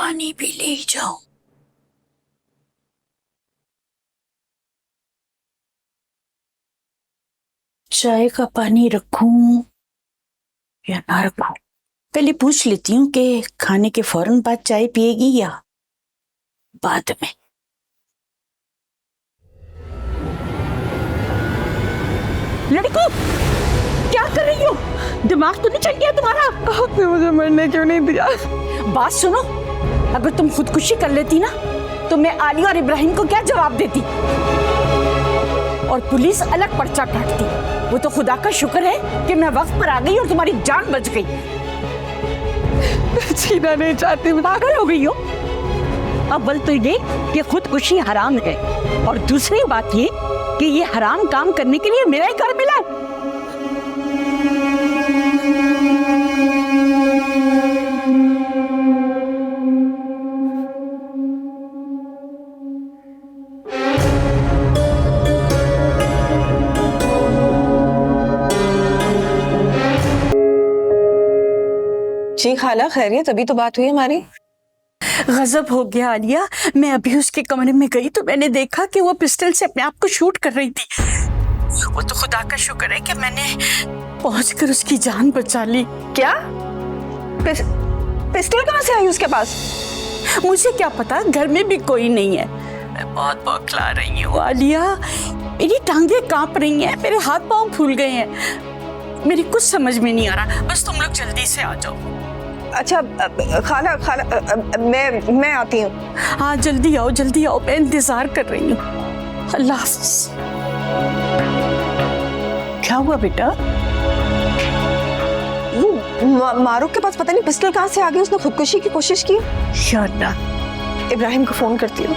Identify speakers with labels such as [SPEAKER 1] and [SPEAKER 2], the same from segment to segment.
[SPEAKER 1] पानी भी ले जाओ। चाय का पानी रखूं या ना रखूं? पहले पूछ लेती हूँ कि खाने के फौरन बाद चाय पिएगी या बाद में। लड़की क्या कर रही हो? दिमाग तो नहीं चल गया तुम्हारा?
[SPEAKER 2] आपने मुझे मरने क्यों नहीं दिया?
[SPEAKER 1] बात सुनो, अगर तुम खुदकुशी कर लेती ना तो मैं आलिया और इब्राहिम को क्या जवाब देती और पुलिस अलग पर्चा काटती। वो तो खुदा का शुक्र है कि मैं वक्त पर आ गई और तुम्हारी जान बच गई।
[SPEAKER 2] जीना नहीं चाहती।
[SPEAKER 1] पागल हो गई हो? अव्वल तो ये कि खुदकुशी हराम है और दूसरी बात ये कि ये हराम काम करने के लिए मेरा ही घर मिला है।
[SPEAKER 2] जी खाला खैरियत? अभी तो बात हुई हमारी।
[SPEAKER 1] गजब हो गया आलिया, मैं अभी उसके कमरे में गई तो मैंने देखा कि वो पिस्टल से अपने आप को शूट कर रही थी। वो तो खुदा का शुक्र है कि मैंने पहुंचकर उसकी जान बचा ली।
[SPEAKER 2] क्या? पिस्टल कहाँ से आई उसके पास?
[SPEAKER 1] मुझे क्या पता, घर में भी कोई नहीं है। मैं बहुत बौखला रही हूँ आलिया, मेरी टांगे कांप रही हैं, मेरे हाथ पांव फूल गए हैं। मेरी कुछ समझ में नहीं आ रहा, बस तुम लोग जल्दी से आ जाओ।
[SPEAKER 2] अच्छा खाला मैं आती हूँ।
[SPEAKER 1] हाँ जल्दी आओ, मैं इंतजार कर रही हूँ। अल्लाह हाफ़िज़। क्या हुआ बेटा?
[SPEAKER 2] वो मारूफ के पास पता नहीं पिस्टल कहाँ से आ गई, उसने खुदकुशी की कोशिश की।
[SPEAKER 1] या अल्लाह।
[SPEAKER 2] इब्राहिम को फोन करती हूँ।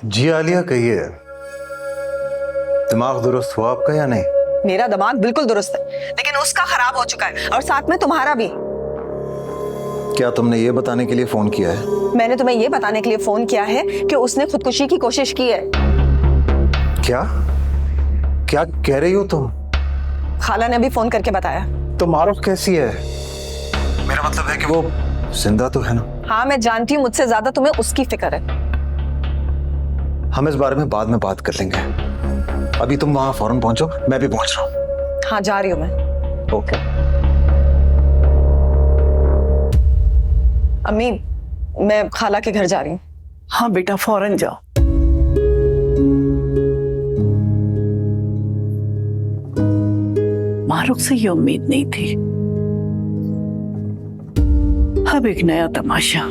[SPEAKER 3] जी आलिया कहिए, दिमाग दुरुस्त हुआ आपका या नहीं?
[SPEAKER 2] मेरा दिमाग बिल्कुल दुरुस्त है, लेकिन उसका खराब हो चुका है और साथ में तुम्हारा भी।
[SPEAKER 3] क्या तुमने ये बताने के लिए फोन किया है?
[SPEAKER 2] मैंने तुम्हें ये बताने के लिए फोन किया है कि उसने खुदकुशी की कोशिश की है।
[SPEAKER 3] क्या क्या कह रही हो तुम?
[SPEAKER 2] खाला ने अभी फोन करके बताया।
[SPEAKER 3] तो मारूफ कैसी है? मेरा मतलब है कि वो जिंदा तो है ना?
[SPEAKER 2] हाँ मैं जानती हूँ, मुझसे ज्यादा तुम्हें उसकी फिक्र है।
[SPEAKER 3] हम इस बारे में बाद में बात कर लेंगे, अभी तुम वहां फौरन पहुंचो, मैं भी पहुंच रहा हूँ।
[SPEAKER 2] हाँ जा रही हूँ मैं।
[SPEAKER 3] ओके।
[SPEAKER 2] अम्मी मैं खाला के घर जा रही हूँ।
[SPEAKER 1] हाँ बेटा फौरन जाओ। मारूफ से ये उम्मीद नहीं थी। अब एक नया तमाशा।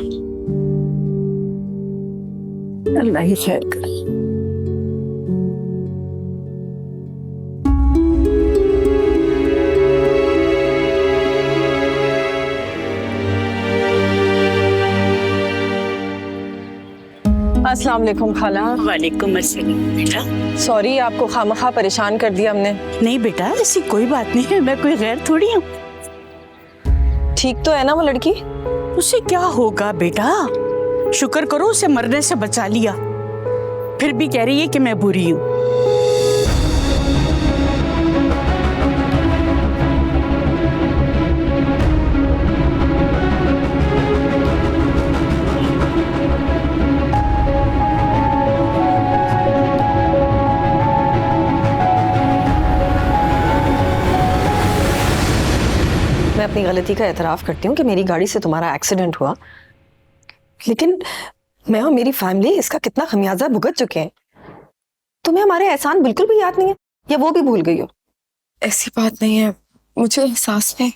[SPEAKER 1] अल्लाह ही खैर करे।
[SPEAKER 2] अस्सलाम वालेकुम खाला।
[SPEAKER 1] वालेकुम अस्सलाम बेटा।
[SPEAKER 2] सॉरी आपको खामखा परेशान कर दिया हमने।
[SPEAKER 1] नहीं बेटा ऐसी कोई बात नहीं है, मैं कोई गैर थोड़ी हूँ।
[SPEAKER 2] ठीक तो है ना वो लड़की?
[SPEAKER 1] उसे क्या होगा बेटा, शुक्र करो उसे मरने से बचा लिया, फिर भी कह रही है कि मैं बुरी हूँ।
[SPEAKER 2] मैं अपनी गलती का एतराफ़ करती हूँ कि मेरी गाड़ी से तुम्हारा एक्सीडेंट हुआ, लेकिन मैं और मेरी फैमिली इसका कितना खमियाजा भुगत चुके हैं। तुम्हें हमारे एहसान बिल्कुल भी याद नहीं है या वो भी भूल गई हो?
[SPEAKER 4] ऐसी बात नहीं है, मुझे एहसास है।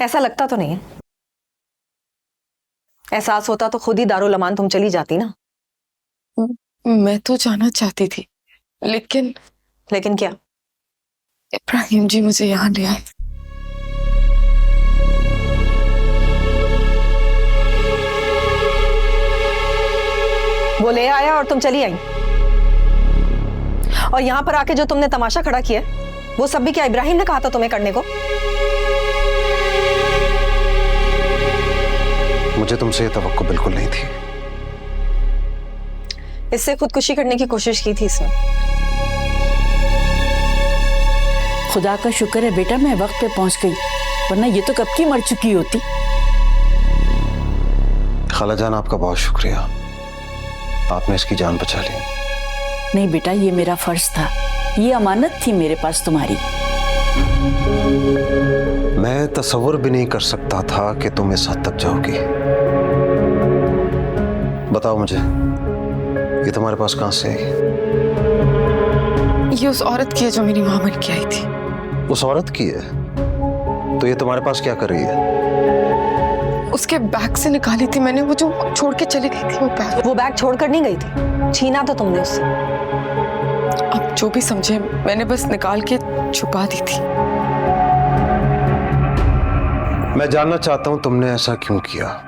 [SPEAKER 2] ऐसा लगता तो नहीं है। एहसास होता तो खुद ही दारुल अमान तुम चली जाती ना।
[SPEAKER 4] मैं तो जाना चाहती थी, लेकिन
[SPEAKER 2] क्या?
[SPEAKER 4] इब्राहिम जी मुझे यहाँ ले आए।
[SPEAKER 2] वो ले आया और तुम चली आई, और यहाँ पर आके जो तुमने तमाशा खड़ा किया वो सब भी क्या इब्राहिम ने कहा था तुम्हें करने को?
[SPEAKER 3] मुझे तुमसे ये तवक्को बिल्कुल नहीं थी।
[SPEAKER 2] इससे खुदकुशी करने की कोशिश की थी इसने।
[SPEAKER 1] खुदा का शुक्र है बेटा मैं वक्त पे पहुंच गई, वरना ये तो कब की मर चुकी होती।
[SPEAKER 3] खालाजान आपका बहुत शुक्रिया, आपने इसकी जान बचा ली।
[SPEAKER 1] नहीं बेटा, ये मेरा फर्ज था, ये अमानत थी मेरे पास तुम्हारी।
[SPEAKER 3] मैं तसव्वुर भी नहीं कर सकता था कि तुम इस हद तक जाओगी। बताओ मुझे, ये तुम्हारे पास कहां से आई?
[SPEAKER 4] ये उस औरत की है जो मेरी मां बन के आई थी।
[SPEAKER 3] उस औरत की है? तो ये तुम्हारे पास क्या कर रही है?
[SPEAKER 4] उसके बैग से निकाली थी मैंने, वो जो छोड़ के चली गई थी वो बैग।
[SPEAKER 2] वो बैग छोड़कर नहीं गई थी, छीना तो तुमने उससे।
[SPEAKER 4] अब जो भी समझे, मैंने बस निकाल के छुपा दी थी।
[SPEAKER 3] मैं जानना चाहता हूं तुमने ऐसा क्यों किया।